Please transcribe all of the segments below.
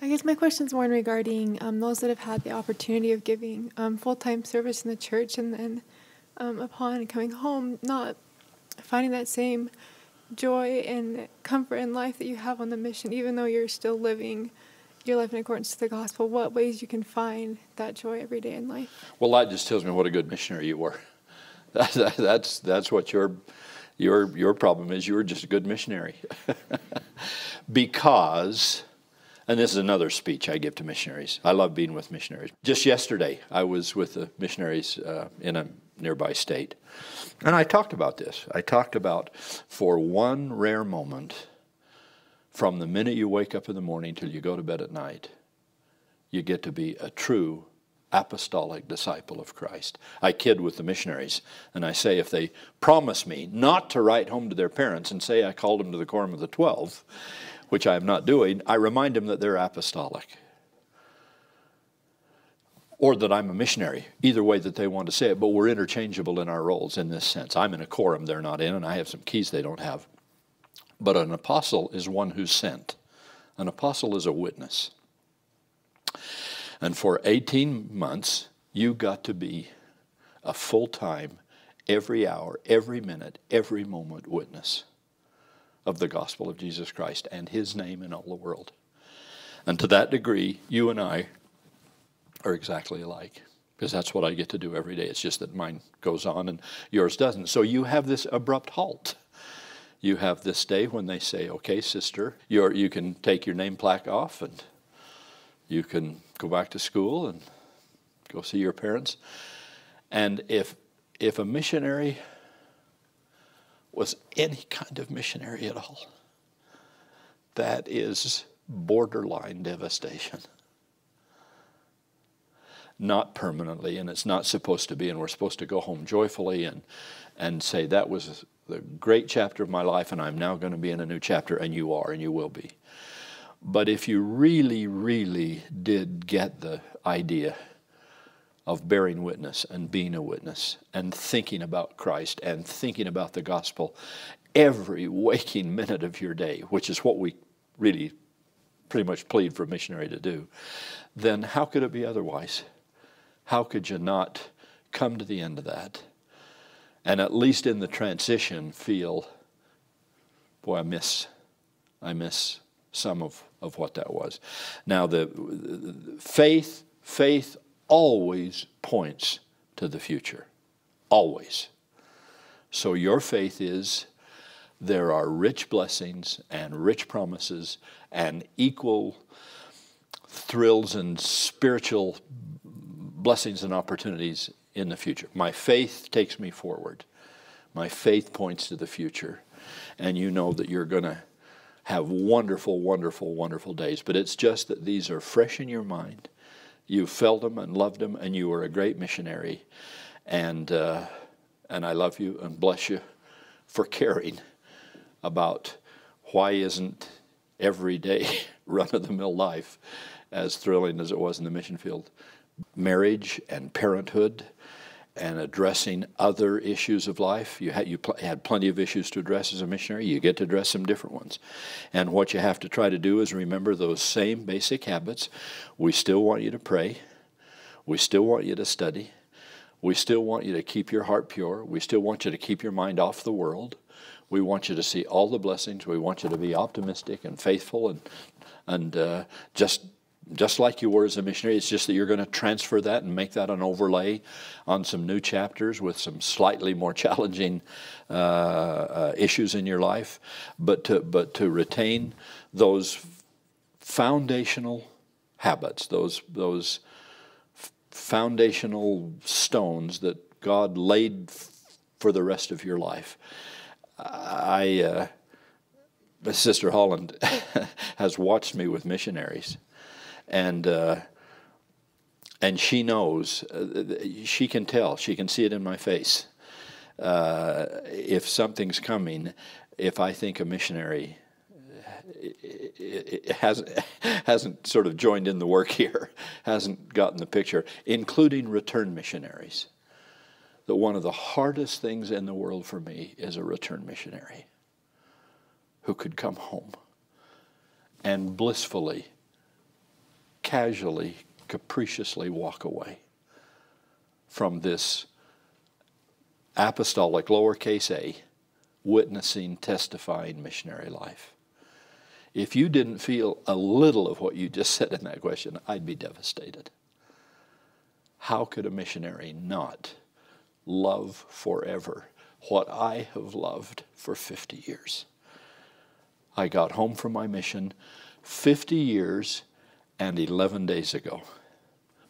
I guess my question is more regarding those that have had the opportunity of giving full-time service in the church, and then upon coming home, not finding that same joy and comfort in life that you have on the mission, even though you're still living your life in accordance to the gospel. What ways you can find that joy every day in life? Well, that just tells me what a good missionary you were. That's what your problem is. You were just a good missionary. Because, and this is another speech I give to missionaries. I love being with missionaries. Just yesterday, I was with the missionaries in a nearby state. And I talked about this. I talked about, for one rare moment, from the minute you wake up in the morning till you go to bed at night, you get to be a true apostolic disciple of Christ. I kid with the missionaries, and I say if they promise me not to write home to their parents and say I called them to the Quorum of the 12, which I am not doing, I remind them that they're apostolic. Or that I'm a missionary, either way that they want to say it, but we're interchangeable in our roles in this sense. I'm in a quorum they're not in, and I have some keys they don't have. But an apostle is one who's sent. An apostle is a witness. And for 18 months, you got to be a full-time, every hour, every minute, every moment witness of the gospel of Jesus Christ and His name in all the world. And to that degree, you and I are exactly alike, because that's what I get to do every day. It's just that mine goes on and yours doesn't. So you have this abrupt halt. You have this day when they say, okay, sister, you can take your name plaque off and you can go back to school and go see your parents. And if a missionary was any kind of missionary at all, that is borderline devastation. Not permanently, and it's not supposed to be, and we're supposed to go home joyfully and say that was the great chapter of my life, and I'm now going to be in a new chapter, and you are, and you will be. But if you really, really did get the idea of bearing witness and being a witness and thinking about Christ and thinking about the gospel every waking minute of your day, which is what we really pretty much plead for a missionary to do, then how could it be otherwise? How could you not come to the end of that and at least in the transition feel, boy, I miss some of what that was. Now, the faith always points to the future, always. So your faith is there are rich blessings and rich promises and equal thrills and spiritual blessings and opportunities in the future. My faith takes me forward. My faith points to the future. And you know that you're going to have wonderful, wonderful, wonderful days. But it's just that these are fresh in your mind. You felt them and loved them, and you were a great missionary. And I love you and bless you for caring about why isn't every day run-of-the-mill life as thrilling as it was in the mission field. Marriage and parenthood and addressing other issues of life. You had plenty of issues to address as a missionary. You get to address some different ones. And what you have to try to do is remember those same basic habits. We still want you to pray. We still want you to study. We still want you to keep your heart pure. We still want you to keep your mind off the world. We want you to see all the blessings. We want you to be optimistic and faithful and just like you were as a missionary. It's just that you're going to transfer that and make that an overlay on some new chapters with some slightly more challenging issues in your life. But to retain those foundational habits, those foundational stones that God laid for the rest of your life. Sister Holland has watched me with missionaries. And she knows, she can tell, she can see it in my face. If something's coming, if I think a missionary hasn't sort of joined in the work here, hasn't gotten the picture, including return missionaries. That one of the hardest things in the world for me is a return missionary who could come home and blissfully casually, capriciously walk away from this apostolic, lowercase a, witnessing, testifying missionary life? If you didn't feel a little of what you just said in that question, I'd be devastated. How could a missionary not love forever what I have loved for 50 years? I got home from my mission 50 years and 11 days ago.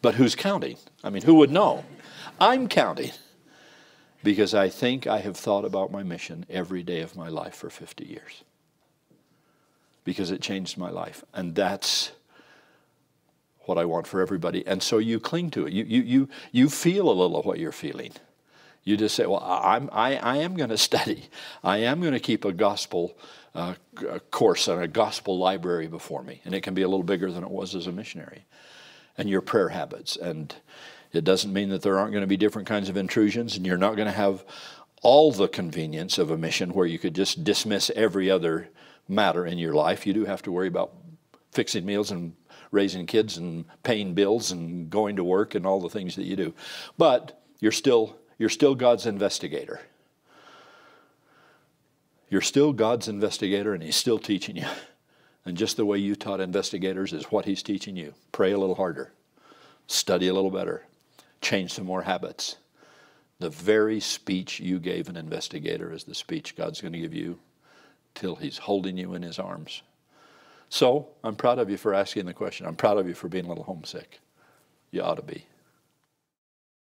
But who's counting? I mean, who would know? I'm counting, because I think I have thought about my mission every day of my life for 50 years. Because it changed my life. And that's what I want for everybody. And so you cling to it. You feel a little of what you're feeling. You just say, well, I am going to study. I am going to keep a gospel course and a gospel library before me. And it can be a little bigger than it was as a missionary. And your prayer habits. And it doesn't mean that there aren't going to be different kinds of intrusions, and you're not going to have all the convenience of a mission where you could just dismiss every other matter in your life. You do have to worry about fixing meals and raising kids and paying bills and going to work and all the things that you do. But you're still God's investigator. You're still God's investigator, and He's still teaching you. And just the way you taught investigators is what He's teaching you. Pray a little harder. Study a little better. Change some more habits. The very speech you gave an investigator is the speech God's going to give you till He's holding you in His arms. So, I'm proud of you for asking the question. I'm proud of you for being a little homesick. You ought to be.